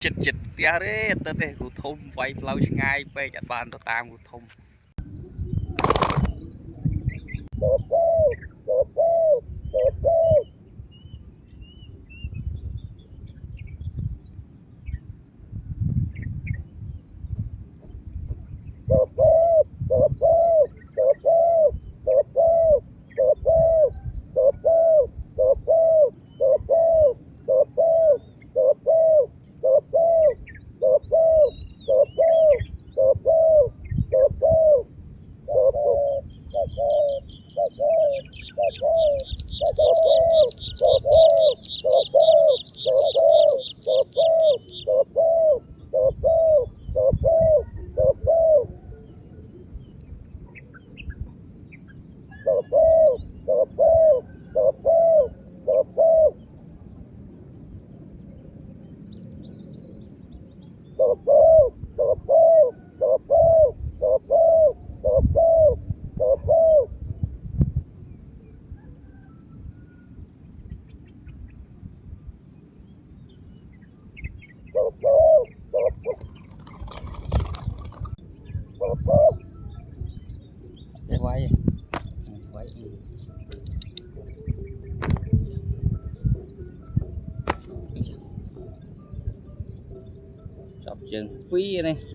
chật tia đấy tớ thế cụ thôm vay lâu ngay về chặt bàn tớ tam cụ thôm quay quay chọc chừng quý này